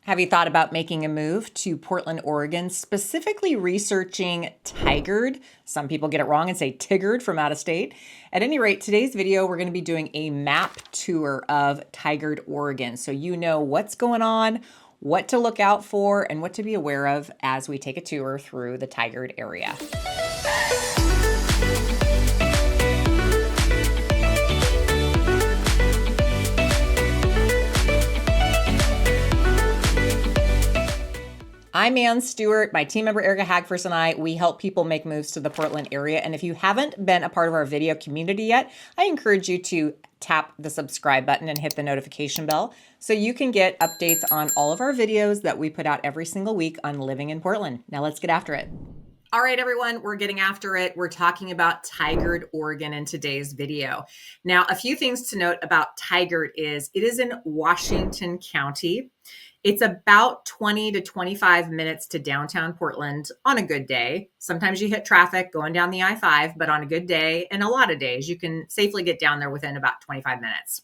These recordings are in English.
Have you thought about making a move to Portland, Oregon, specifically researching Tigard? Some people get it wrong and say Tigard from out of state. At any rate, today's video, we're going to be doing a map tour of Tigard, Oregon. So you know what's going on, what to look out for, and what to be aware of as we take a tour through the Tigard area. I'm Ann Stewart. My team member Erica Hagfors and I, we help people make moves to the Portland area. And if you haven't been a part of our video community yet, I encourage you to tap the subscribe button and hit the notification bell so you can get updates on all of our videos that we put out every single week on living in Portland. Now let's get after it. All right, everyone, we're getting after it. We're talking about Tigard, Oregon in today's video. Now, a few things to note about Tigard is it is in Washington County. It's about 20 to 25 minutes to downtown Portland on a good day. Sometimes you hit traffic going down the I-5, but on a good day and a lot of days, you can safely get down there within about 25 minutes.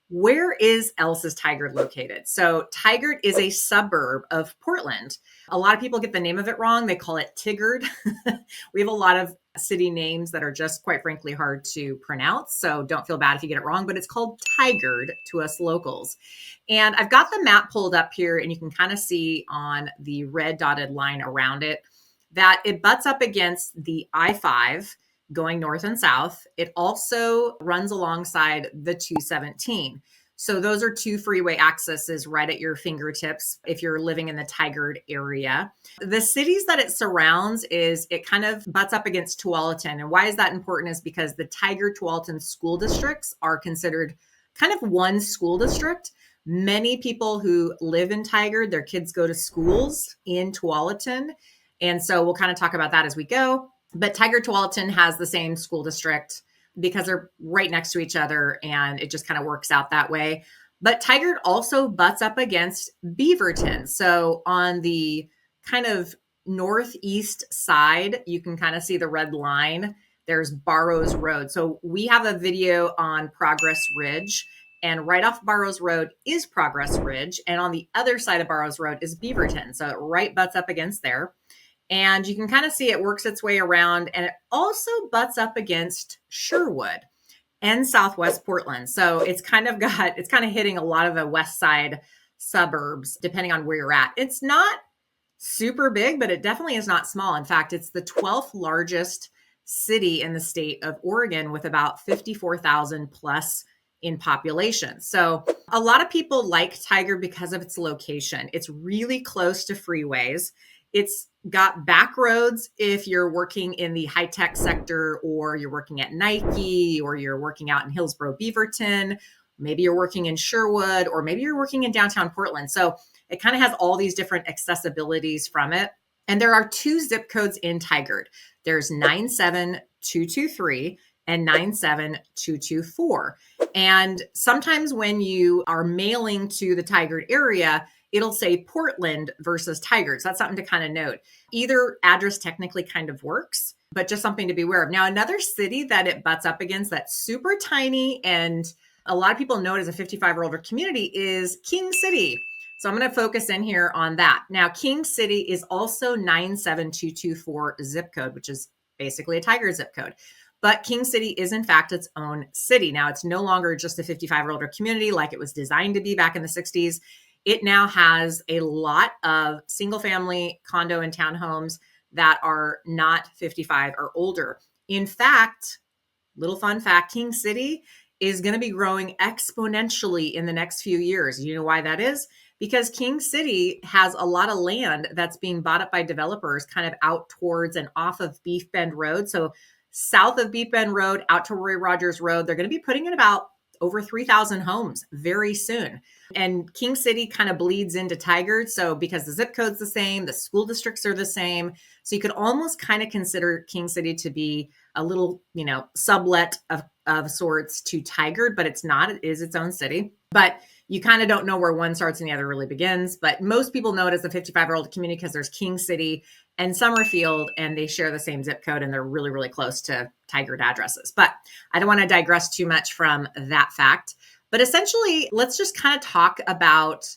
Where else is Tigard located? So Tigard is a suburb of Portland. A lot of people get the name of it wrong. They call it Tigard. We have a lot of city names that are just quite frankly hard to pronounce. So don't feel bad if you get it wrong, but it's called Tigard to us locals. And I've got the map pulled up here and you can kind of see on the red dotted line around it that it butts up against the I-5 going north and south. It also runs alongside the 217. So those are two freeway accesses right at your fingertips if you're living in the Tigard area. The cities that it surrounds it kind of butts up against Tualatin. And why is that important is because the Tigard-Tualatin school districts are considered kind of one school district. Many people who live in Tigard, their kids go to schools in Tualatin. And so we'll kind of talk about that as we go. But Tigard-Tualatin has the same school district because they're right next to each other and it just kind of works out that way. But Tigard also butts up against Beaverton. So on the kind of northeast side, you can kind of see the red line. There's Barrows Road. So we have a video on Progress Ridge, and right off Barrows Road is Progress Ridge. And on the other side of Barrows Road is Beaverton. So it right butts up against there. And you can kind of see it works its way around, and it also butts up against Sherwood and Southwest Portland. So it's kind of hitting a lot of the Westside suburbs, depending on where you're at. It's not super big, but it definitely is not small. In fact, it's the 12th largest city in the state of Oregon with about 54,000 plus in population. So a lot of people like Tigard because of its location. It's really close to freeways. It's got back roads if you're working in the high-tech sector, or you're working at Nike, or you're working out in Hillsborough, Beaverton. Maybe you're working in Sherwood, or maybe you're working in downtown Portland. So it kind of has all these different accessibilities from it. And there are two zip codes in Tigard. There's 97223 and 97224. And sometimes when you are mailing to the Tigard area, it'll say Portland versus Tigard. So that's something to kind of note. Either address technically kind of works, but just something to be aware of. Now, another city that it butts up against that's super tiny and a lot of people know it as a 55 or older community is King City. So I'm going to focus in here on that. Now, King City is also 97224 zip code, which is basically a Tigard zip code. But King City is, in fact, its own city. Now, it's no longer just a 55 or older community like it was designed to be back in the 60s. It now has a lot of single family condo and townhomes that are not 55 or older. In fact, little fun fact, King City is going to be growing exponentially in the next few years. You know why that is? Because King City has a lot of land that's being bought up by developers kind of out towards and off of Beef Bend Road. So south of Beef Bend Road, out to Roy Rogers Road, they're going to be putting in about over 3,000 homes very soon. And King City kind of bleeds into Tigard. So because the zip code's the same, the school districts are the same. So you could almost kind of consider King City to be a little, sublet of sorts to Tigard, but it's not. It is its own city. But you kind of don't know where one starts and the other really begins. But most people know it as the 55-year-old community because there's King City and Summerfield, and they share the same zip code, and they're really, really close to Tigard addresses. But I don't want to digress too much from that fact. But essentially, let's just kind of talk about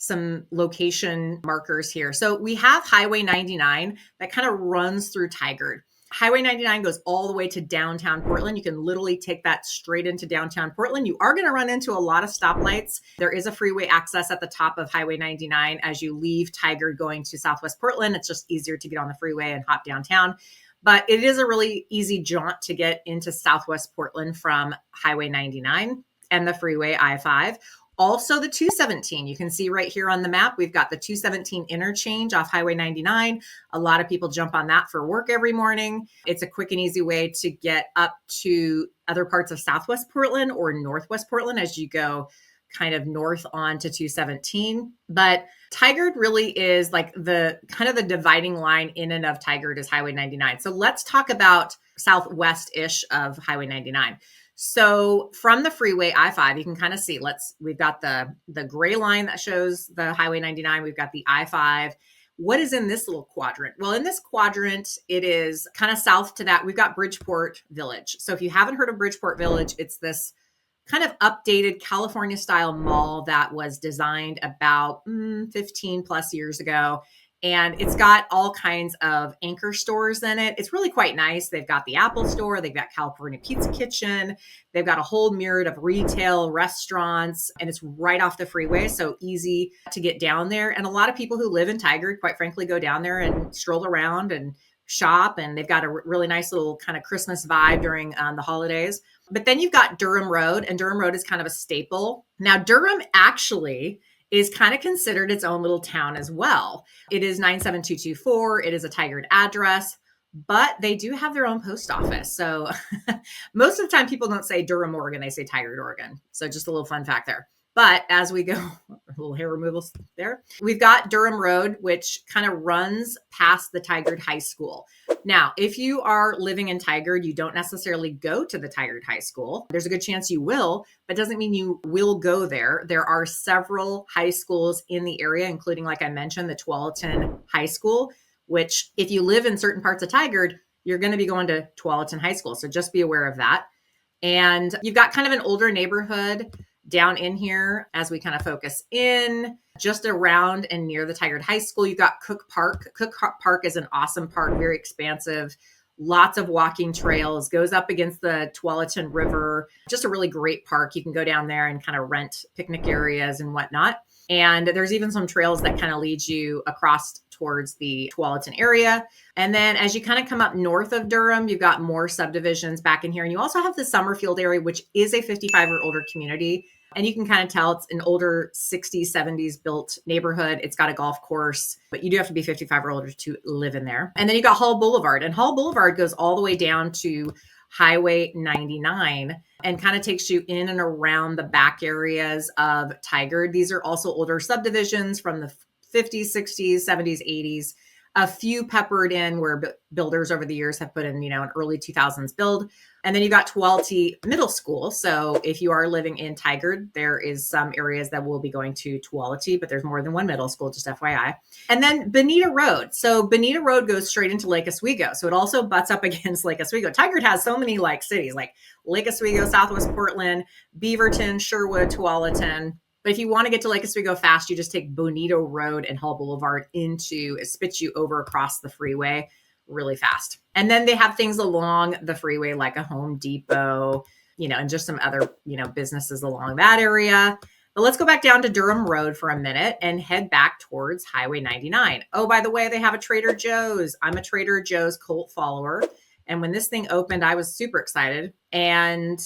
some location markers here. So we have Highway 99 that kind of runs through Tigard. Highway 99 goes all the way to downtown Portland. You can literally take that straight into downtown Portland. You are going to run into a lot of stoplights. There is a freeway access at the top of Highway 99 as you leave Tigard going to Southwest Portland. It's just easier to get on the freeway and hop downtown. But it is a really easy jaunt to get into Southwest Portland from Highway 99 and the freeway I-5. Also the 217, you can see right here on the map, we've got the 217 interchange off Highway 99. A lot of people jump on that for work every morning. It's a quick and easy way to get up to other parts of Southwest Portland or Northwest Portland as you go kind of north on to 217. But Tigard really is like the kind of the dividing line in and of Tigard is Highway 99. So let's talk about southwest-ish of Highway 99. So from the freeway I-5, you can kind of see, we've got the gray line that shows the Highway 99. We've got the I-5. What is in this little quadrant? Well, in this quadrant, it is kind of south to that. We've got Bridgeport Village. So if you haven't heard of Bridgeport Village, it's this kind of updated California style mall that was designed about 15 plus years ago. And it's got all kinds of anchor stores in it. It's really quite nice. They've got the Apple store. They've got California Pizza Kitchen. They've got a whole myriad of retail restaurants, and it's right off the freeway, so easy to get down there. And a lot of people who live in Tigard, quite frankly, go down there and stroll around and shop. And they've got a really nice little kind of Christmas vibe during the holidays. But then you've got Durham Road, and Durham Road is kind of a staple. Now, Durham actually is kind of considered its own little town as well. It is 97224. It is a Tigard address, but they do have their own post office. So most of the time people don't say Durham, Oregon, they say Tigard, Oregon. So just a little fun fact there. But as we go, a little hair removal there, we've got Durham Road, which kind of runs past the Tigard High School. Now, if you are living in Tigard, you don't necessarily go to the Tigard High School. There's a good chance you will, but doesn't mean you will go there. There are several high schools in the area, including, like I mentioned, the Tualatin High School, which if you live in certain parts of Tigard, you're going to be going to Tualatin High School. So just be aware of that. And you've got kind of an older neighborhood down in here as we kind of focus in just around and near the Tigard High School. You've got Cook Park. Cook Park is an awesome park, very expansive, lots of walking trails, goes up against the Tualatin River. Just a really great park. You can go down there and kind of rent picnic areas and whatnot. And there's even some trails that kind of lead you across towards the Tualatin area. And then as you kind of come up north of Durham, you've got more subdivisions back in here. And you also have the Summerfield area, which is a 55 or older community. And you can kind of tell it's an older 60s, 70s built neighborhood. It's got a golf course, but you do have to be 55 or older to live in there. And then you got Hall Boulevard. And Hall Boulevard goes all the way down to Highway 99 and kind of takes you in and around the back areas of Tigard. These are also older subdivisions from the 50s, 60s, 70s, 80s. A few peppered in where builders over the years have put in, an early 2000s build. And then you've got Tualatin Middle School. So if you are living in Tigard, there is some areas that will be going to Tualatin, but there's more than one middle school, just FYI. And then Bonita Road. So Bonita Road goes straight into Lake Oswego. So it also butts up against Lake Oswego. Tigard has so many cities like Lake Oswego, Southwest Portland, Beaverton, Sherwood, Tualatin. But if you want to get to Lake Oswego fast, you just take Bonita Road and Hall Boulevard it spits you over across the freeway really fast. And then they have things along the freeway like a Home Depot, and just some other, businesses along that area. But let's go back down to Durham Road for a minute and head back towards Highway 99. Oh, by the way, they have a Trader Joe's. I'm a Trader Joe's cult follower. And when this thing opened, I was super excited. And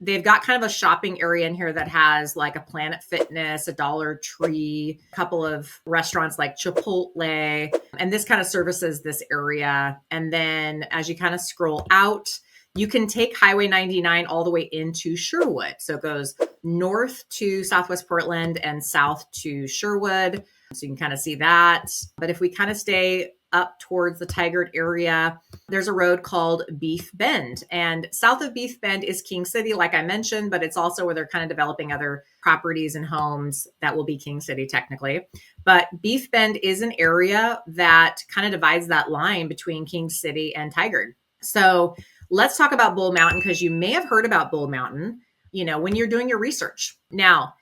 they've got kind of a shopping area in here that has like a Planet Fitness, a Dollar Tree, a couple of restaurants like Chipotle, and this kind of services this area. And then as you kind of scroll out, you can take Highway 99 all the way into Sherwood. So it goes north to Southwest Portland and south to Sherwood. So you can kind of see that. But if we kind of stay up towards the Tigard area, there's a road called Beef Bend. And south of Beef Bend is King City, like I mentioned, but it's also where they're kind of developing other properties and homes that will be King City technically. But Beef Bend is an area that kind of divides that line between King City and Tigard. So let's talk about Bull Mountain, because you may have heard about Bull Mountain, when you're doing your research. Now,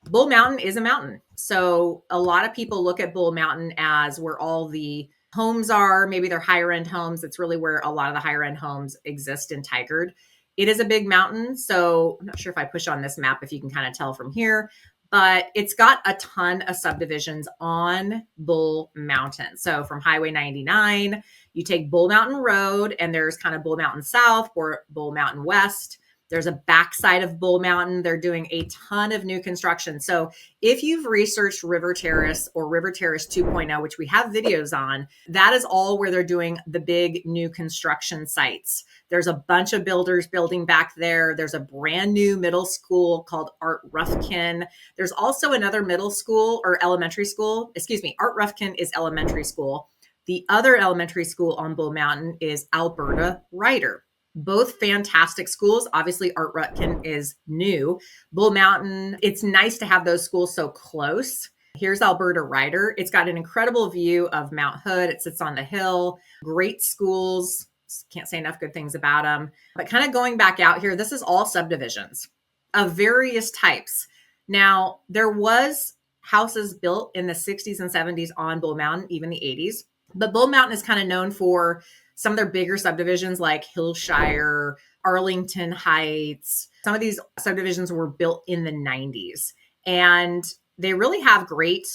Bull Mountain is a mountain. So a lot of people look at Bull Mountain as where all the homes are. Maybe they're higher end homes. It's really where a lot of the higher end homes exist in Tigard. It is a big mountain. So I'm not sure if I push on this map, if you can kind of tell from here, but it's got a ton of subdivisions on Bull Mountain. So from Highway 99, you take Bull Mountain Road, and there's kind of Bull Mountain South or Bull Mountain West. There's a backside of Bull Mountain. They're doing a ton of new construction. So if you've researched River Terrace or River Terrace 2.0, which we have videos on, that is all where they're doing the big new construction sites. There's a bunch of builders building back there. There's a brand new middle school called Art Rufkin. There's also another middle school or elementary school. Excuse me, Art Rufkin is elementary school. The other elementary school on Bull Mountain is Alberta Ryder. Both fantastic schools. Obviously, Art Rufkin is new. Bull Mountain, it's nice to have those schools so close. Here's Alberta Ryder. It's got an incredible view of Mount Hood. It sits on the hill. Great schools. Can't say enough good things about them. But kind of going back out here, this is all subdivisions of various types. Now, there was houses built in the 60s and 70s on Bull Mountain, even the 80s. But Bull Mountain is kind of known for some of their bigger subdivisions like Hillshire, Arlington Heights. Some of these subdivisions were built in the 90s, and they really have great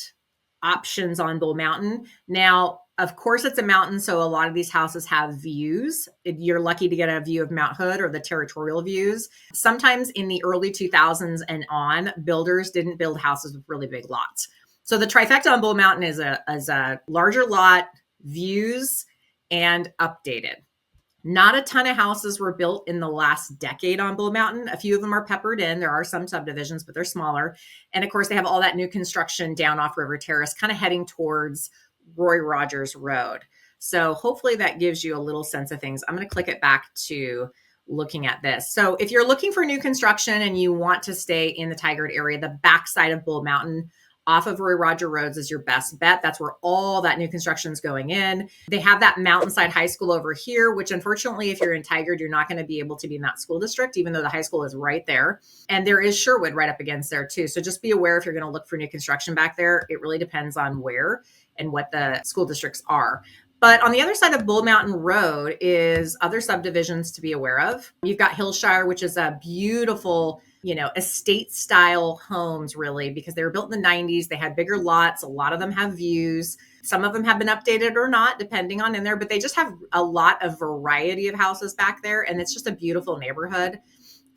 options on Bull Mountain. Now, of course, it's a mountain, so a lot of these houses have views. You're lucky to get a view of Mount Hood or the territorial views. Sometimes in the early 2000s and on, builders didn't build houses with really big lots. So the trifecta on Bull Mountain is a larger lot, views, and updated. Not a ton of houses were built in the last decade on Bull Mountain. A few of them are peppered in. There are some subdivisions, but they're smaller. And of course, they have all that new construction down off River Terrace, kind of heading towards Roy Rogers Road. So hopefully that gives you a little sense of things. I'm going to click it back to looking at this. So if you're looking for new construction and you want to stay in the Tigard area, the backside of Bull Mountain off of Roy Rogers Roads is your best bet. That's where all that new construction is going in. They have that Mountainside High School over here, which unfortunately, if you're in Tigard, you're not going to be able to be in that school district, even though the high school is right there. And there is Sherwood right up against there too. So just be aware if you're going to look for new construction back there, it really depends on where and what the school districts are. But on the other side of Bull Mountain Road is other subdivisions to be aware of. You've got Hillshire, which is a beautiful, estate style homes, really, because they were built in the 90s. They had bigger lots. A lot of them have views. Some of them have been updated or not, depending on in there, but they just have a lot of variety of houses back there. And it's just a beautiful neighborhood,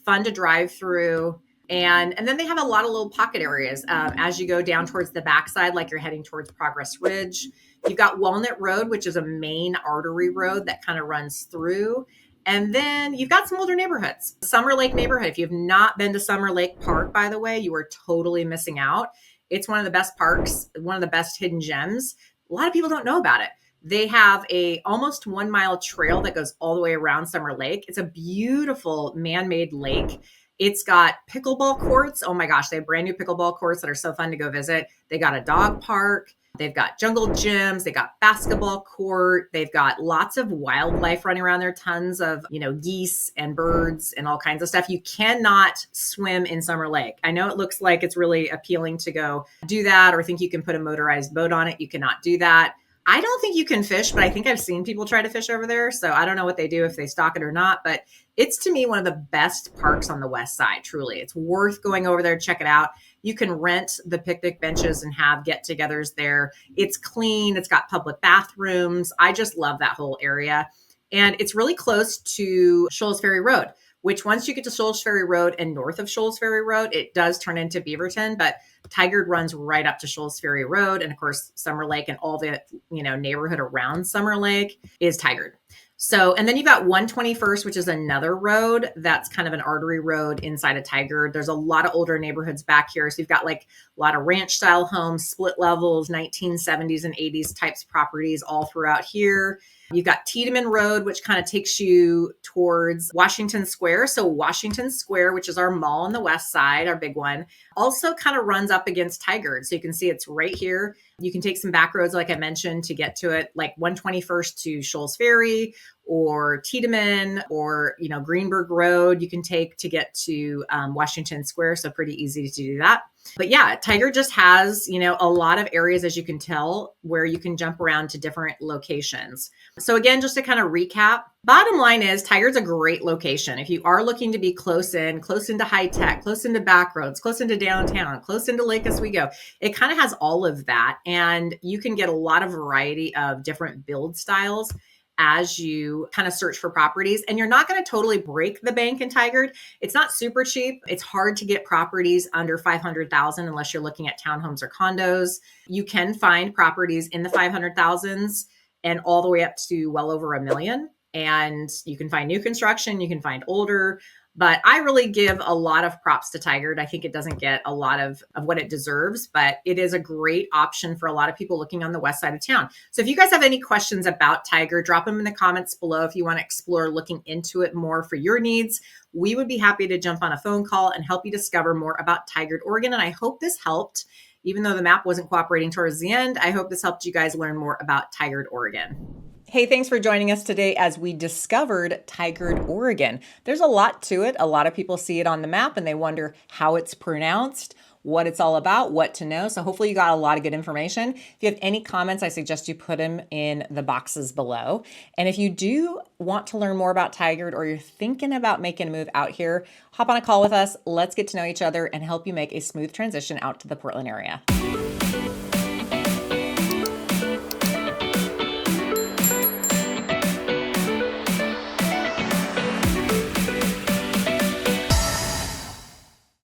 fun to drive through. And then they have a lot of little pocket areas as you go down towards the backside, like you're heading towards Progress Ridge. You've got Walnut Road, which is a main artery road that kind of runs through. And then you've got some older neighborhoods. Summer Lake neighborhood. If you've not been to Summer Lake Park, by the way, you are totally missing out. It's one of the best parks, one of the best hidden gems. A lot of people don't know about it. They have a almost 1 mile trail that goes all the way around Summer Lake. It's a beautiful man-made lake. It's got pickleball courts. Oh my gosh, they have brand new pickleball courts that are so fun to go visit. They got a dog park. They've got jungle gyms. They got basketball court. They've got lots of wildlife running around there. Tons of, geese and birds and all kinds of stuff. You cannot swim in Summer Lake. I know it looks like it's really appealing to go do that or think you can put a motorized boat on it. You cannot do that. I don't think you can fish, but I think I've seen people try to fish over there. So I don't know what they do, if they stock it or not, but it's to me one of the best parks on the west side. Truly. It's worth going over there to check it out. You can rent the picnic benches and have get-togethers there. It's clean. It's got public bathrooms. I just love that whole area. And it's really close to Shoals Ferry Road, which once you get to Shoals Ferry Road and north of Shoals Ferry Road, it does turn into Beaverton, but Tigard runs right up to Shoals Ferry Road. And of course, Summer Lake and all the, neighborhood around Summer Lake is Tigard. So, and then you've got 121st, which is another road that's kind of an artery road inside of Tigard. There's a lot of older neighborhoods back here. So you've got like a lot of ranch style homes, split levels, 1970s and 80s types properties all throughout here. You've got Tiedemann Road, which kind of takes you towards Washington Square. So Washington Square, which is our mall on the west side, our big one, also kind of runs up against Tigard. So you can see it's right here. You can take some back roads, like I mentioned, to get to it, like 121st to Shoals Ferry, or Tiedemann, or, Greenberg Road you can take to get to Washington Square. So pretty easy to do that. But yeah, Tigard just has, a lot of areas, as you can tell, where you can jump around to different locations. So again, just to kind of recap, bottom line is Tigard's a great location. If you are looking to be close into high tech, close into back roads, close into downtown, close into Lake Oswego, it kind of has all of that. And you can get a lot of variety of different build styles as you kind of search for properties. And you're not going to totally break the bank in Tigard. It's not super cheap. It's hard to get properties under 500,000 unless you're looking at townhomes or condos. You can find properties in the 500,000s and all the way up to well over $1 million. And you can find new construction, you can find older, but I really give a lot of props to Tigard. I think it doesn't get a lot of what it deserves, but it is a great option for a lot of people looking on the west side of town. So if you guys have any questions about Tigard, drop them in the comments below. If you want to explore looking into it more for your needs, we would be happy to jump on a phone call and help you discover more about Tigard, Oregon. And I hope this helped. Even though the map wasn't cooperating towards the end, I hope this helped you guys learn more about Tigard, Oregon. Hey, thanks for joining us today as we discovered Tigard, Oregon. There's a lot to it. A lot of people see it on the map and they wonder how it's pronounced, what it's all about, what to know. So hopefully you got a lot of good information. If you have any comments, I suggest you put them in the boxes below. And if you do want to learn more about Tigard, or you're thinking about making a move out here, hop on a call with us. Let's get to know each other and help you make a smooth transition out to the Portland area.